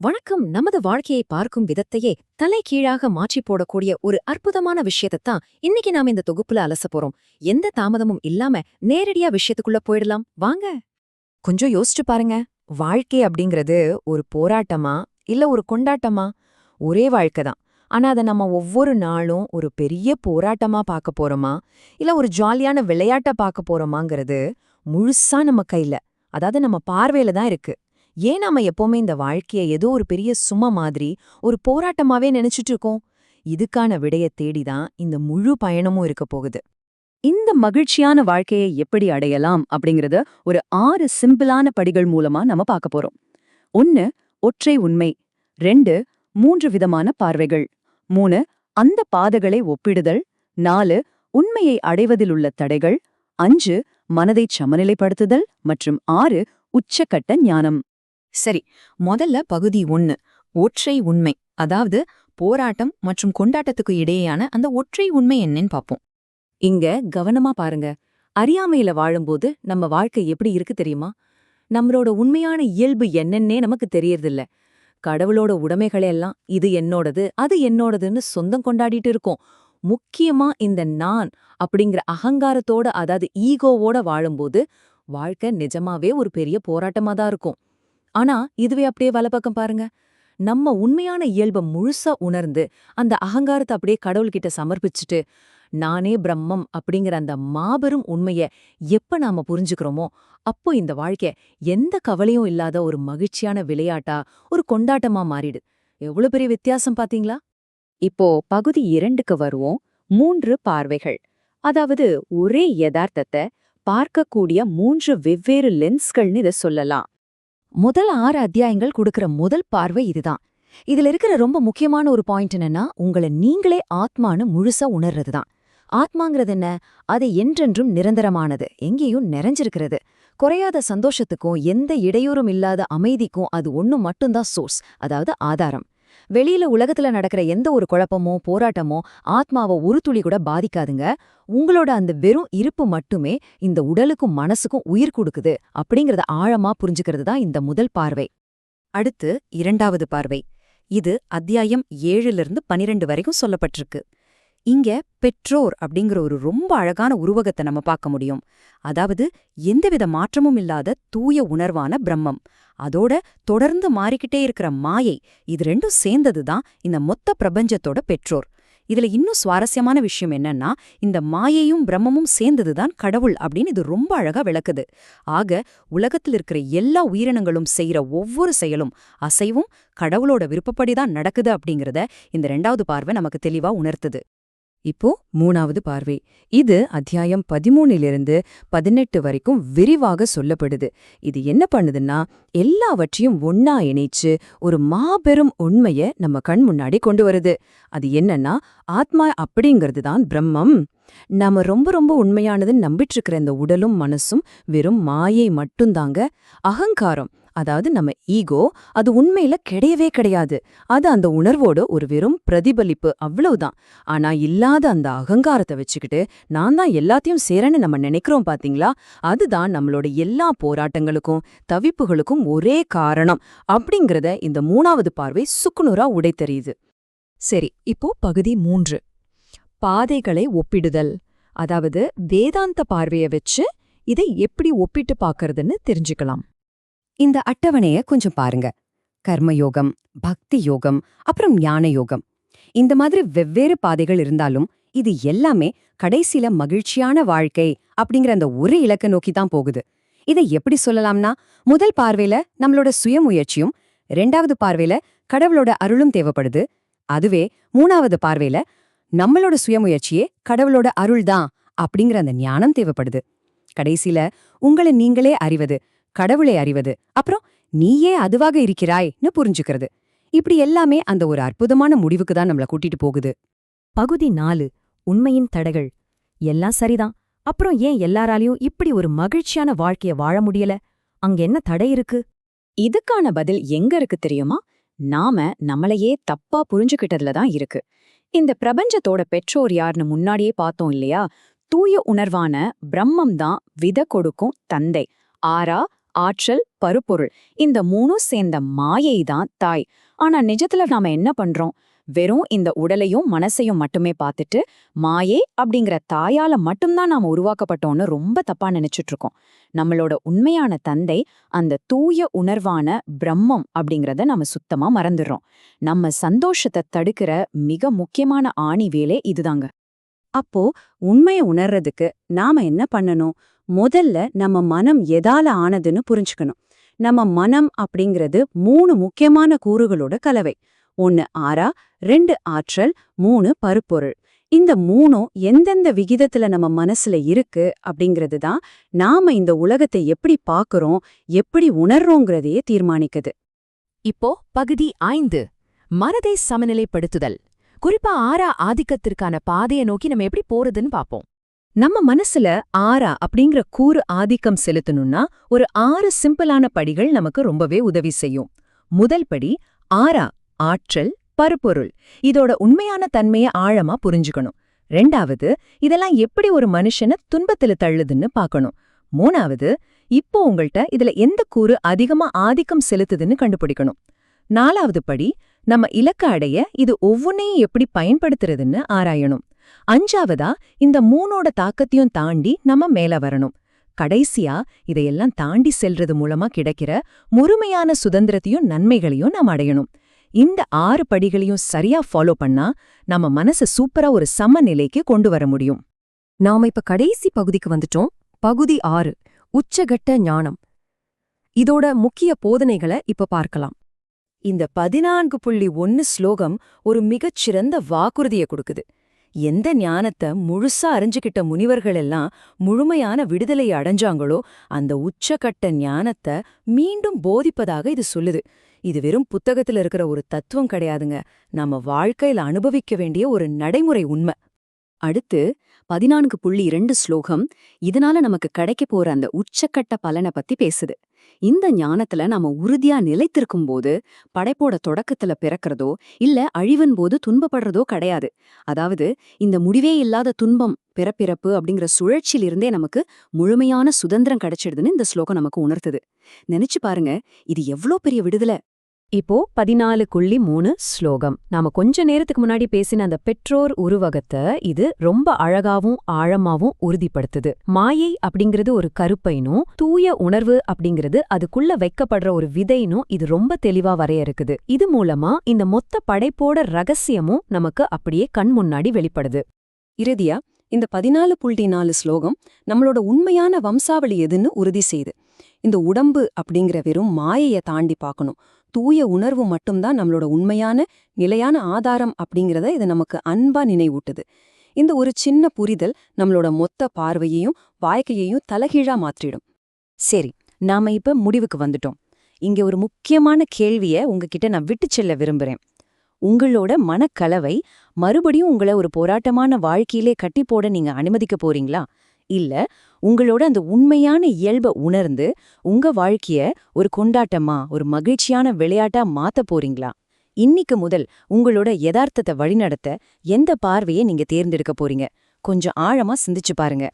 வணக்கம். நமது வாழ்க்கையை பார்க்கும் விதத்தையே தலைகீழாக மாற்றி போடக்கூடிய ஒரு அற்புதமான விஷயத்தைத்தான் இன்னைக்கு நாம இந்த தொகுப்புல அலச போறோம். எந்த தாமதமும் இல்லாம நேரடியா விஷயத்துக்குள்ள போயிடலாம் வாங்க. கொஞ்சம் யோசிச்சு பாருங்க. வாழ்க்கை அப்படிங்கிறது ஒரு போராட்டமா இல்ல ஒரு கொண்டாட்டமா? ஒரே வாழ்க்கை தான். ஆனா அதை நம்ம ஒவ்வொரு நாளும் ஒரு பெரிய போராட்டமா பார்க்க போறோமா இல்ல ஒரு ஜாலியான விளையாட்டா பார்க்க போறோமாங்கிறது முழுசா நம்ம கையில, அதாவது நம்ம பார்வையில தான் இருக்கு. ஏன் நாம எப்பவுமே இந்த வாழ்க்கைய ஏதோ ஒரு பெரிய சுமை மாதிரி ஒரு போராட்டமாவே நினைச்சிட்டு இருக்கோம்? இதுக்கான விடைய தேடிதான் இந்த முழு பயணமும் இருக்க போகுது. இந்த மகிழ்ச்சியான வாழ்க்கையை எப்படி அடையலாம் அப்படிங்கறத ஒரு 6 சிம்பிளான படிகள் மூலமா நம்ம பார்க்க போறோம். 1. ஒற்றை உண்மை. 2. 3 விதமான பார்வைகள். 3. அந்த பாதைகளை ஒப்பிடுதல். 4. உண்மையை அடைவதில் உள்ள தடைகள். 5. மனதை சமநிலைப்படுத்துதல். மற்றும் 6. உச்சக்கட்ட ஞானம். சரி, முதல்ல பகுதி 1, ஒற்றை உண்மை. அதாவது போராட்டம் மற்றும் கொண்டாட்டத்துக்கு இடையேயான அந்த ஒற்றை உண்மை என்னன்னு பாப்போம். இங்க கவனமா பாருங்க. அறியாமையில வாழும்போது நம்ம வாழ்க்கை எப்படி இருக்கு தெரியுமா? நம்மளோட உண்மையான இயல்பு என்னன்னே நமக்கு தெரியறதில்ல. கடவுளோட உடைமைகளெல்லாம் இது என்னோடது அது என்னோடதுன்னு சொந்தம் கொண்டாடிட்டு இருக்கோம். முக்கியமா இந்த நான் அப்படிங்கிற அகங்காரத்தோட, அதாவது ஈகோவோட வாழும்போது வாழ்க்கை நிஜமாவே ஒரு பெரிய போராட்டமா தான் இருக்கும். ஆனா இதுவே அப்படியே வலப்பக்கம் பாருங்க. நம்ம உண்மையான இயல்பை முழுசா உணர்ந்து அந்த அகங்காரத்தை அப்படியே கடவுள்கிட்ட சமர்ப்பிச்சுட்டு நானே பிரம்மம் அப்படிங்கிற அந்த மாபெரும் உண்மைய எப்ப நாம புரிஞ்சுக்கிறோமோ அப்போ இந்த வாழ்க்கை எந்த கவலையும் இல்லாத ஒரு மகிழ்ச்சியான விளையாட்டா, ஒரு கொண்டாட்டமா மாறிடு. எவ்வளவு பெரிய வித்தியாசம் பாத்தீங்களா? இப்போ பகுதி 2க்கு வருவோம். 3 பார்வைகள். அதாவது ஒரே யதார்த்தத்தை பார்க்கக்கூடிய 3 வெவ்வேறு லென்ஸ்கள்னு இதை சொல்லலாம். முதல் 6 அத்தியாயங்கள் கொடுக்கிற முதல் பார்வை இதுதான். இதுல இருக்கிற ரொம்ப முக்கியமான ஒரு பாயிண்ட் என்னன்னா, உங்களை நீங்களே ஆத்மான்னு முழுசா உணர்றதுதான். ஆத்மாங்கிறது என்ன? அது என்றென்றும் நிரந்தரமானது, எங்கேயும் நிறைஞ்சிருக்கிறது. குறையாத சந்தோஷத்துக்கும் எந்த இடையூறும் இல்லாத அமைதிக்கும் அது ஒண்ணு மட்டும்தான் சோர்ஸ், அதாவது ஆதாரம். வெளியில உலகத்துல நடக்கிற எந்த ஒரு குழப்பமோ போராட்டமோ ஆத்மாவை ஒரு துளி கூட பாதிக்காதுங்க. உங்களோட அந்த வெறும் இருப்பு மட்டுமே இந்த உடலுக்கும் மனசுக்கும் உயிர் கொடுக்குது அப்படிங்கறத ஆழமா புரிஞ்சுக்கிறது தான் இந்த முதல் பார்வை. அடுத்து 2வது பார்வை. இது அத்தியாயம் 7லிருந்து 12 வரைக்கும் சொல்லப்பட்டிருக்கு. இங்க பெற்றோர் அப்படிங்கிற ஒரு ரொம்ப அழகான உருவகத்தை நம்ம பார்க்க முடியும். அதாவது எந்தவித மாற்றமும் இல்லாத தூய உணர்வான பிரம்மம், அதோட தொடர்ந்து மாறிக்கிட்டே இருக்கிற மாயை, இது ரெண்டும் சேர்ந்ததுதான் இந்த மொத்த பிரபஞ்சத்தோட பெற்றோர். இதுல இன்னும் சுவாரஸ்யமான விஷயம் என்னன்னா, இந்த மாயையும் பிரம்மமும் சேர்ந்ததுதான் கடவுள் அப்படின்னு இது ரொம்ப அழகா விளக்குது. ஆக உலகத்தில் இருக்கிற எல்லா உயிரினங்களும் செய்யற ஒவ்வொரு செயலும் அசைவும் கடவுளோட விருப்பப்படிதான் நடக்குது அப்படிங்கறத இந்த 2வது பார்வை நமக்கு தெளிவா உணர்த்துது. இப்போ 3வது பார்வை. இது அத்தியாயம் 13லிருந்து 18 வரைக்கும் விரிவாக சொல்லப்படுது. இது என்ன பண்ணுதுன்னா, எல்லாவற்றையும் ஒன்னா இணைச்சு ஒரு மாபெரும் உண்மைய நம்ம கண் முன்னாடி கொண்டு வருது. அது என்னன்னா, ஆத்மா அப்படிங்கிறது தான் பிரம்மம். நாம ரொம்ப ரொம்ப உண்மையானதுன்னு நம்பிட்டு இருக்கிற இந்த உடலும் மனசும் வெறும் மாயை மட்டும்தாங்க. அகங்காரம், அதாவது நம்ம ஈகோ, அது உண்மையில கிடையவே கிடையாது. அது அந்த உணர்வோட ஒரு வெறும் பிரதிபலிப்பு, அவ்வளவுதான். ஆனா இல்லாத அந்த அகங்காரத்தை வச்சுக்கிட்டு நான் தான் எல்லாத்தையும் சேரன்னு நம்ம நினைக்கிறோம் பாத்தீங்களா? அதுதான் நம்மளோட எல்லா போராட்டங்களுக்கும் தவிப்புகளுக்கும் ஒரே காரணம் அப்படிங்கறத இந்த 3வது பார்வை சுக்குநூறா உடைத்தெரியுது. சரி, இப்போ பகுதி 3, பாதைகளை ஒப்பிடுதல். அதாவது வேதாந்த பார்வைய வச்சு இதை எப்படி ஒப்பிட்டு பார்க்கறதுன்னு தெரிஞ்சுக்கலாம். இந்த அட்டவணைய கொஞ்சம் பாருங்க. கர்மயோகம், பக்தி யோகம், அப்புறம் ஞான யோகம், இந்த மாதிரி வெவ்வேறு பாதைகள் இருந்தாலும் இது எல்லாமே கடைசியில மகிழ்ச்சியான வாழ்க்கை அப்படிங்கிற அந்த ஒரு இலக்க நோக்கி தான் போகுது. இதை எப்படி சொல்லலாம்னா, முதல் பார்வையில நம்மளோட சுயமுயற்சியும், 2வது பார்வையில கடவுளோட அருளும் தேவைப்படுது. அதுவே 3வது பார்வையில நம்மளோட சுயமுயற்சியே கடவுளோட அருள்தான் அப்படிங்கிற அந்த ஞானம் தேவைப்படுது. கடைசியில உங்களை நீங்களே அறிவது, கடவுளை அறிவது, அப்புறம் நீயே அதுவாக இருக்கிறாய்னு புரிஞ்சுக்கிறது. இப்படி எல்லாமே அந்த ஒரு அற்புதமான முடிவுக்கு தான் நம்மள கூட்டிட்டு போகுது. பகுதி 4, உண்மையின் தடைகள். எல்லாம் சரிதான், அப்புறம் ஏன் எல்லாராலையும் இப்படி ஒரு மகிழ்ச்சியான வாழ்க்கைய வாழ முடியல? அங்க என்ன தடை இருக்கு? இதுக்கான பதில் எங்க இருக்கு தெரியுமா? நாம நம்மளையே தப்பா புரிஞ்சுக்கிட்டதுல தான் இருக்கு. இந்த பிரபஞ்சத்தோட பெற்றோர் யாருன்னு முன்னாடியே பார்த்தோம் இல்லையா? தூய உணர்வான பிரம்மம் தான் விதை கொடுக்கும் தந்தை. ஆறா ஆற்றல், பருப்பொருள் இந்த மூணும் சேர்ந்த மாயை தான் தாய். ஆனா நிஜத்துல நாம என்ன பண்றோம்? வெறும் இந்த உடலையும் மனசையும் மட்டுமே பார்த்துட்டு மாயே அப்படிங்கிற தாயால மட்டும்தான் நாம உருவாக்கப்பட்டோம்னு ரொம்ப தப்பா நினைச்சிட்டு இருக்கோம். நம்மளோட உண்மையான தந்தை அந்த தூய உணர்வான பிரம்மம் அப்படிங்கறத நம்ம சுத்தமா மறந்துடுறோம். நம்ம சந்தோஷத்தை தடுக்கிற மிக முக்கியமான ஆணி வேலை இதுதாங்க. அப்போ உண்மையை உணர்றதுக்கு நாம என்ன பண்ணணும்? முதல்ல நம்ம மனம் எதால ஆனதுன்னு புரிஞ்சுக்கணும். நம்ம மனம் அப்படிங்கிறது 3 முக்கியமான கூறுகளோட கலவை. 1 ஆறா, 2 ஆற்றல், 3 பருப்பொருள். இந்த 3ம் எந்தெந்த விகிதத்துல நம்ம மனசுல இருக்கு அப்படிங்கிறது தான் நாம இந்த உலகத்தை எப்படி பார்க்கறோம், எப்படி உணர்றோங்கிறதையே தீர்மானிக்குது. இப்போ பகுதி 5 மனதை சமநிலைப்படுத்துதல். குறிப்பா ஆறா ஆதிக்கத்திற்கான பாதையை நோக்கி நம்ம எப்படி போறதுன்னு பாப்போம். நம்ம மனசுல ஆறா அப்படிங்கிற கூறு ஆதிக்கம் செலுத்தணும்னா ஒரு 6 சிம்பிளான படிகள் நமக்கு ரொம்பவே உதவி செய்யும். முதல் படி ஆறா, ஆற்றல், பருப்பொருள். இதோட உண்மையான தன்மையை ஆழமா புரிஞ்சுக்கணும். 2வது, இதெல்லாம் எப்படி ஒரு மனுஷனை துன்பத்துல தள்ளுதுன்னு பார்க்கணும். 3வது, இப்போ உங்கள்ட்ட இதுல எந்த கூறு அதிகமா ஆதிக்கம் செலுத்துதுன்னு கண்டுபிடிக்கணும். 4வது படி, நம்ம இலக்க அடைய இது ஒவ்வொன்னையும் எப்படி பயன்படுத்துறதுன்னு ஆராயணும். 5வதா, இந்த 3ஓட தாக்கத்தையும் தாண்டி நம்ம மேல வரணும். கடைசியா இதையெல்லாம் தாண்டி செல்றது மூலமா கிடைக்கிற முழுமையான சுதந்திரத்தையும் நன்மைகளையும் நாம் அடையணும். இந்த 6 படிகளையும் சரியா ஃபாலோ பண்ணா நம்ம மனச சூப்பரா ஒரு சமநிலைக்கு கொண்டு வர முடியும். நாம இப்ப கடைசி பகுதிக்கு வந்துட்டோம். பகுதி 6 உச்சகட்ட ஞானம். இதோட முக்கிய போதனைகளை இப்ப பார்க்கலாம். இந்த 14.1 ஸ்லோகம் ஒரு மிகச்சிறந்த வாக்குறுதியை கொடுக்குது. எந்த ஞானத்தை முழுசா அறிஞ்சுக்கிட்ட முனிவர்கள் எல்லாம் முழுமையான விடுதலை அடைஞ்சாங்களோ அந்த உச்சகட்ட ஞானத்தை மீண்டும் போதிப்பதாக இது சொல்லுது. இது வெறும் புத்தகத்துல இருக்கிற ஒரு தத்துவம் கிடையாதுங்க, நம்ம வாழ்க்கையில அனுபவிக்க வேண்டிய ஒரு நடைமுறை உண்மை. அடுத்து 14.2 ஸ்லோகம் இதனால நமக்கு கிடைக்க போற அந்த உச்சக்கட்ட பலனை பத்தி பேசுது. இந்த ஞானத்துல நாம உறுதியா நிலைத்திருக்கும் போது படைப்போட தொடக்கத்துல பிறக்கிறதோ இல்ல அழிவன் போது துன்பப்படுறதோ கிடையாது. அதாவது இந்த முடிவே இல்லாத துன்பம் பிறப்பிறப்பு அப்படிங்கிற சுழற்சியிலிருந்தே நமக்கு முழுமையான சுதந்திரம் கிடைச்சிடுதுன்னு இந்த ஸ்லோகம் நமக்கு உணர்த்துது. நினைச்சு பாருங்க, இது எவ்ளோ பெரிய விடுதலை. இப்போ 14.3 ஸ்லோகம். நாம கொஞ்ச நேரத்துக்கு முன்னாடி பேசின அந்த பெற்றோர் உருவகத்தை இது ரொம்ப அழகாவும் ஆழமாவும் உறுதிப்படுத்துது. மாயை அப்படிங்கிறது ஒரு கருப்பைனும் தூய உணர்வு அப்படிங்கிறது அதுக்குள்ள வைக்கப்படுற ஒரு விதைனும் இது ரொம்ப தெளிவா வரையறுக்குது. இது மூலமா இந்த மொத்த படைப்போட ரகசியமும் நமக்கு அப்படியே கண் முன்னாடி வெளிப்படுது. இறுதியா இந்த 14.4 ஸ்லோகம் நம்மளோட உண்மையான வம்சாவளி எதுன்னு உறுதி செய்யுது. இந்த உடம்பு அப்படிங்கிற வெறும் மாயையை தாண்டி பார்க்கணும். தூய உணர்வு மட்டும்தான் நம்மளோட உண்மையான நிலையான ஆதாரம் அப்படிங்கிறத இது நமக்கு அன்பா நினைவூட்டுது. இந்த ஒரு சின்ன புரிதல் நம்மளோட மொத்த பார்வையையும் வாழ்க்கையையும் தலைகீழா மாற்றிடும். சரி, நாம இப்ப முடிவுக்கு வந்துட்டோம். இங்க ஒரு முக்கியமான கேள்விய உங்ககிட்ட நான் விட்டு செல்ல விரும்புறேன். உங்களோட மனக்கலவை மறுபடியும் உங்களை ஒரு போராட்டமான வாழ்க்கையிலே கட்டி போட நீங்க அனுமதிக்க போறீங்களா? இல்ல உங்களோட அந்த உண்மையான இயல்பை உணர்ந்து உங்க வாழ்க்கைய ஒரு கொண்டாட்டமா ஒரு மகிழ்ச்சியான விளையாட்டா மாத்த போறீங்களா? இன்னைக்கு முதல் உங்களோட யதார்த்தத்தை வழிநடத்த எந்த பார்வையை நீங்க தேர்ந்தெடுக்க போறீங்க? கொஞ்சம் ஆழமா சிந்திச்சு பாருங்க.